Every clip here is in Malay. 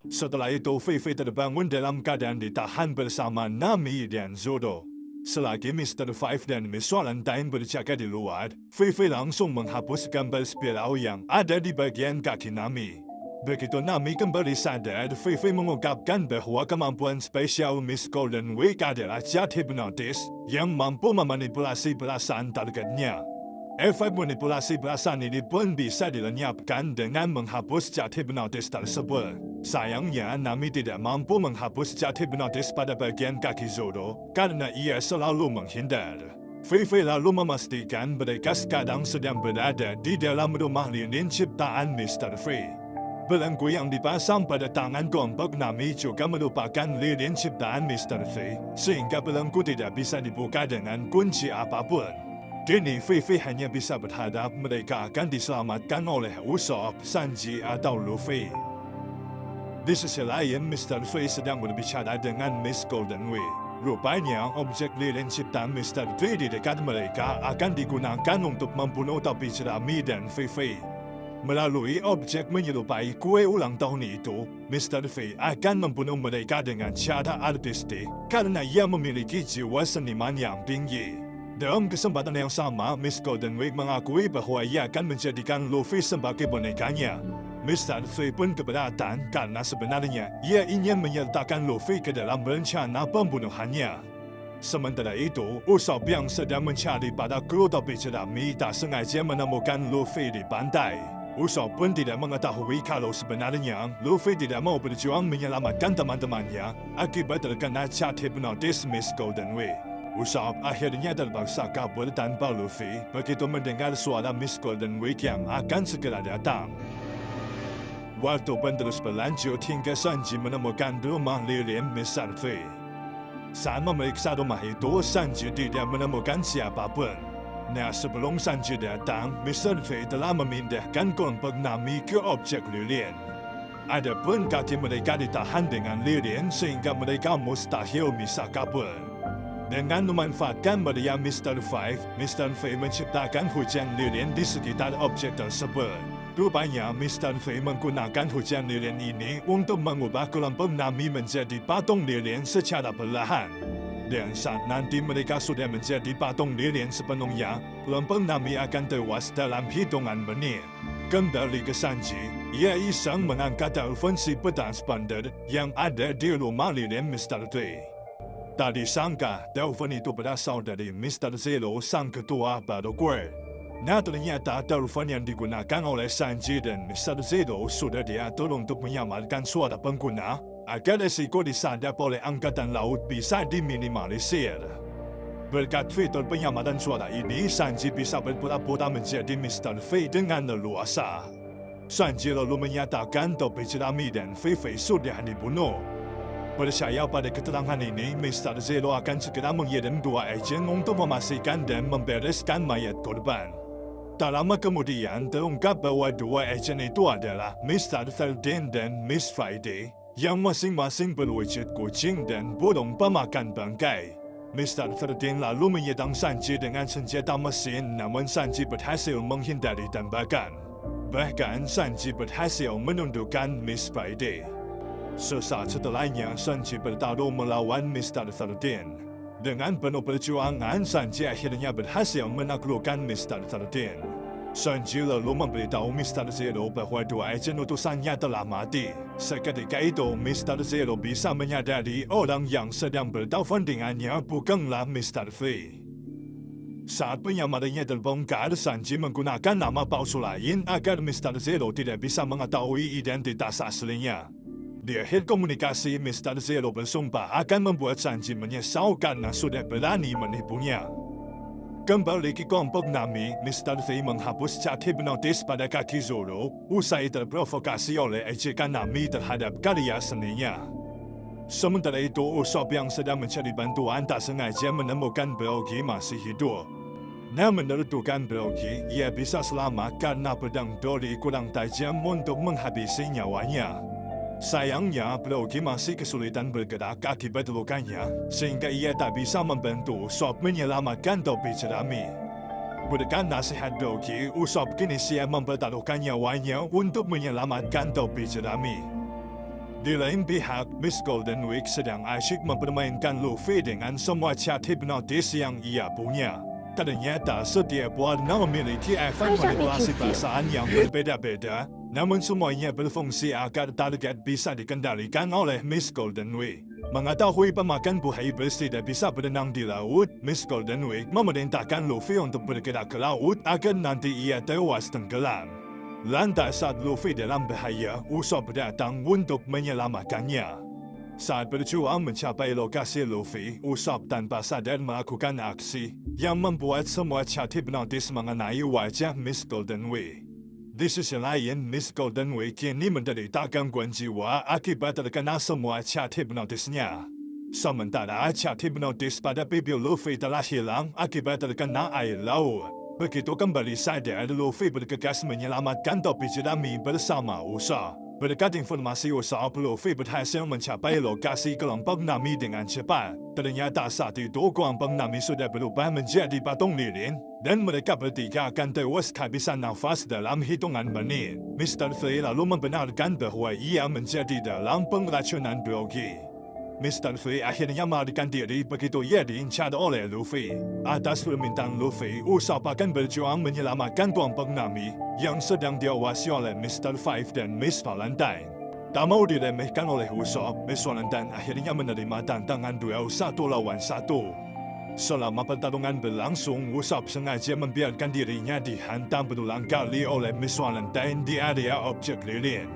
Setelah itu, Fei Fei terbangun dalam keadaan ditahan bersama Nami dan Zodo. Selagi Mr. Five dan Miss Valentine berjaga di luar, Fei Fei langsung menghapus gambar spiral yang ada di bagian kaki Nami. Begitu Nami kembali sadar, Fei Fei mengungkapkan bahwa kemampuan spesial Miss Golden Week adalah cat hipnotis yang mampu memanipulasi perasaan targetnya. Efek manipulasi perasaan ini pun bisa dilenyapkan dengan menghapus cat hipnotis tersebut. Sayangnya, Nami tidak mampu menghapus cat hipnotis pada bagian kaki Zodo karena ia selalu menghindar. Fei Fei lalu memastikan mereka sekarang sedang berada di dalam rumah lilin ciptaan Mr. Fei. Belenggu yang dipasang pada tangan kelompok Nami juga merupakan lilin ciptaan Mr. Fei, sehingga belenggu tidak bisa dibuka dengan kunci apapun. Kini Fei Fei hanya bisa berharap mereka akan diselamatkan oleh Usopp, Sanji, atau Luffy. Di sisi lain, Mr. Fei sedang berbicara dengan Miss Golden Week. Rupanya, objek lilin ciptaan Mr. Fei di dekat mereka akan digunakan untuk membunuh topi jerami dan Fei Fei. Melalui objek menyerupai kue ulang tahun itu, Mr. Fei akan membunuh mereka dengan cara artistik karena ia memiliki jiwa seniman yang tinggi. Dalam kesempatan yang sama, Miss Golden Week mengakui bahwa ia akan menjadikan Luffy sebagai bonekanya. Mr. Fei pun keberatan karena sebenarnya ia ingin menyertakan Luffy ke dalam rencana pembunuhannya. Sementara itu, Usopp yang sedang mencari para kru topi jerami tak sengaja menemukan Luffy di pantai. Usopp pun tidak mengetahui kalau sebenarnya Luffy tidak mau berjuang menyelamatkan teman-temannya akibat terkena cat hipnotis Miss Golden Week. Usopp akhirnya terpaksa kabur tanpa Luffy begitu mendengar suara Miss Golden Week yang akan segera datang. Waktu pun terus berlanjut hingga Sanji menemukan rumah lilin Mr. Fei. Saat memeriksa rumah itu, Sanji tidak menemukan siapapun. Nah, sebelum Sanji datang, Mr. Fei telah memindahkan kelompok Nami ke objek lilin. Adapun kaki mereka ditahan dengan lilin sehingga mereka mustahil bisa kabur. Dengan memanfaatkan meriam Mr. Five, Mr. Fei menciptakan hujan lilin di sekitar objek tersebut. Rupanya, Mr. Fei menggunakan hujan lilin ini untuk mengubah kelompok Nami menjadi patung lilin secara perlahan. Dan saat nanti mereka sudah menjadi patung lilin sepenuhnya, kelompok Nami akan tewas dalam hitungan menit. Kembali ke Sanji, ia iseng mengangkat telepon si transponder yang ada di rumah lilin Mr. Fei. Tak disangka, telepon itu berasal dari Mr. Zero, sang ketua baru Guard. Nah, ternyata telepon yang digunakan oleh Sanji dan Mr. Zero sudah diatur untuk menyamarkan suara pengguna agar resiko disadap oleh Angkatan Laut bisa diminimalisir. Berkat fitur penyamaran suara ini, Sanji bisa berpura-pura menjadi Mr. Fei dengan leluasa. Sanji lalu menyatakan topi jerami dan Fei Fei sudah dibunuh. Percaya pada keterangan ini, Mr. Zero akan segera mengirim 2 agen untuk memastikan dan membereskan mayat korban. Tak lama kemudian, terungkap bahwa 2 agen itu adalah Mr. 13 dan Miss Friday, yang masing-masing berwujud kucing dan burung pemakan bangkai. Mr. 13 lalu menyerang Sanji dengan senjata mesin, namun Sanji berhasil menghindari tembakan. Bahkan, Sanji berhasil menundukkan Miss Friday. Sesaat setelahnya, Sanji bertarung melawan Mr. 13. Dengan penuh perjuangan, Sanji akhirnya berhasil menaklukkan Mr. 13. Sanji lalu memberitahu Mr. Zero bahwa 2 agen utusannya telah mati. Seketika itu, Mr. Zero bisa menyadari orang yang sedang bertelepon dengannya bukanlah Mr. Fei. Saat penyamarannya terbongkar, Sanji menggunakan nama palsu lain agar Mr. Zero tidak bisa mengetahui identitas aslinya. Di akhir komunikasi, Mr. Zero bersumpah akan membuat Sanji menyesal karena sudah berani menipunya. Kembali ke kelompok Nami, Mr. Fei menghapus cat hipnotis pada kaki Zoro usai terprovokasi oleh ejekan Nami terhadap karya seninya. Sementara itu, Usopp yang sedang mencari bantuan tak sengaja menemukan Brogy masih hidup. Nah, menurut dugaan Brogy, ia bisa selamat karena pedang Dory kurang tajam untuk menghabisi nyawanya. Sayangnya, Brogy masih kesulitan bergerak akibat lukanya, sehingga ia tak bisa membantu Usopp menyelamatkan topi jerami. Berkat nasihat Brogy, Usopp kini siap mempertaruhkan nyawanya untuk menyelamatkan topi jerami. Di lain pihak, Miss Golden Week sedang asyik mempermainkan Luffy dengan semua cat hipnotis yang ia punya. Ternyata setiap warna memiliki efek manipulasi perasaan yang berbeda-beda, namun semuanya berfungsi agar target bisa dikendalikan oleh Miss Golden Week. Mengetahui pemakan buaya iblis tidak bisa berenang di laut, Miss Golden Week memerintahkan Luffy untuk bergerak ke laut agar nanti ia tewas tenggelam. Lantas saat Luffy dalam bahaya, Usopp datang untuk menyelamatkannya. Saat berjuang mencapai lokasi Luffy, Usopp tanpa sadar melakukan aksi yang membuat semua cat hipnotis mengenai wajah Miss Golden Week. Di sisi lain, Miss Golden Week kini menderita gangguan jiwa akibat terkena semua cat hipnotisnya. Sementara cat hipnotis pada pipi Luffy telah hilang akibat terkena air laut. Begitu kembali sadar, Luffy bergegas menyelamatkan topi jerami bersama Usopp. Berkat informasi Usopp, Luffy berhasil mencapai lokasi kelompok Nami dengan cepat. Ternyata saat itu kelompok Nami sudah berubah menjadi patung lilin, dan mereka bertiga akan tewas kehabisan nafas dalam hitungan menit. Mr. Free lalu membenarkan bahwa ia menjadi dalam pengeracunan biologi. Mr. Free akhirnya melarikan diri begitu ia diincar oleh Luffy. Atas permintaan Luffy, Usopp akan berjuang menyelamatkan kelompok Nami yang sedang diawasi oleh Mr. Five dan Miss Valentine. Tak mau diremehkan oleh Usopp, Miss Valentine akhirnya menerima tantangan duel 1 lawan 1. Selama pertarungan berlangsung, Usopp sengaja membiarkan dirinya dihantam berulang kali oleh Miss Valentine di area objek lilin.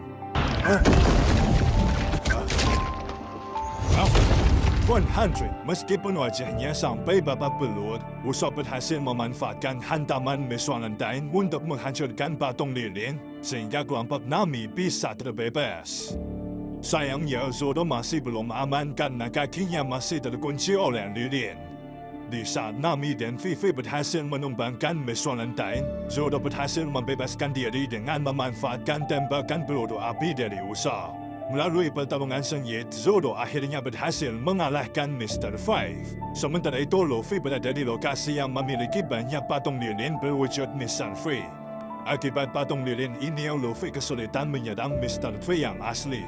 100. Meskipun wajahnya sampai babak belur, Usopp berhasil memanfaatkan hantaman Miss Valentine untuk menghancurkan patung lilin sehingga kelompok Nami bisa terbebas. Sayangnya, Zoro masih belum aman karena kakinya masih terkunci oleh lilin. Di saat Nami dan Vivi berhasil menumbangkan Miss Valentine, Zoro berhasil membebaskan diri dengan memanfaatkan tembakan peluru api dari Usopp. Melalui pertarungan sengit, Zoro akhirnya berhasil mengalahkan Mr. Five. Sementara itu, Luffy berada di lokasi yang memiliki banyak patung lilin berwujud Mr. Free. Akibat patung lilin ini, Luffy kesulitan menyerang Mr. Free yang asli.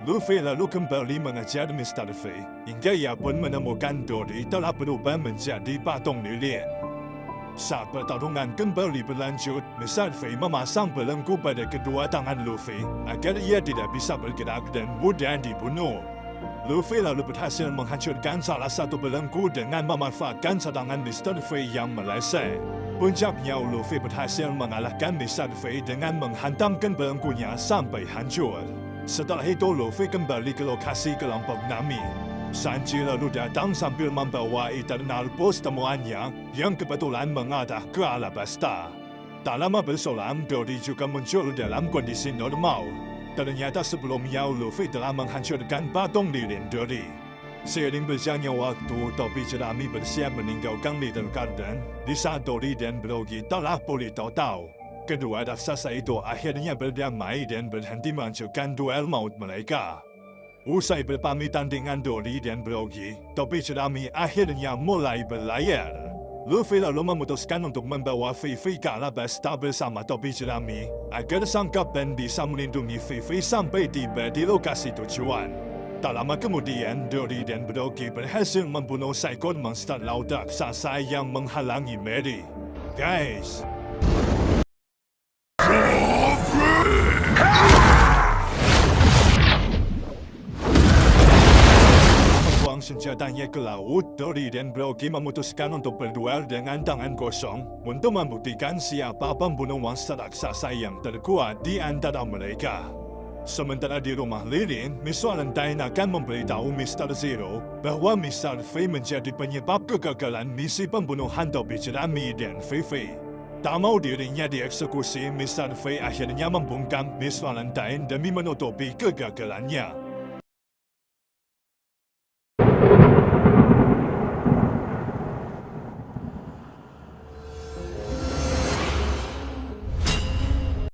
Luffy lalu kembali mengejar Mr. Free, hingga ia pun menemukan Dory telah berubah menjadi patung lilin. Saat pertarungan kembali berlanjut, Mr. Free memasang belenggu pada kedua tangan Luffy agar ia tidak bisa bergerak dan mudah dibunuh. Luffy lalu berhasil menghancurkan salah satu belenggu dengan memanfaatkan serangan Mr. Free yang meleset. Puncaknya, Luffy berhasil mengalahkan Mr. Free dengan menghantamkan belenggunya sampai hancur. Setelah itu, Luffy kembali ke lokasi kelompok Nami. Sanji lalu datang sambil membawa Eternal Pulse temuannya yang kebetulan mengarah ke Alabasta. Tak lama berselang, Dory juga muncul dalam kondisi normal. Ternyata sebelumnya Luffy telah menghancurkan patung lilin Dory. Seiring berjalannya waktu, topi jerami bersiap meninggalkan Little Garden di saat Dory dan Brogy telah pulih total. Kedua raksasa itu akhirnya berdamai dan berhenti melanjutkan duel maut mereka. Usai berpamitan dengan Dory dan Brogy, topi jerami akhirnya mulai berlayar. Luffy lalu memutuskan untuk membawa Vivi ke Alabasta bersama topi jerami agar sang kapten bisa melindungi Vivi sampai tiba di lokasi tujuan. Tak lama kemudian, Dory dan Brogy berhasil membunuh seekor monster laut raksasa yang menghalangi Mary. Guys, senjatanya ke laut, Dory dan Brogy memutuskan untuk berduel dengan tangan kosong untuk membuktikan siapa pembunuh monster raksasa yang terkuat di antara mereka. Sementara di rumah lilin, Miss Valentine akan memberitahu Mr. Zero bahwa Mr. Free menjadi penyebab kegagalan misi pembunuhan topi jerami dan Vivi. Tak mau dirinya dieksekusi, Mr. Free akhirnya membungkam Miss Valentine demi menutupi kegagalannya.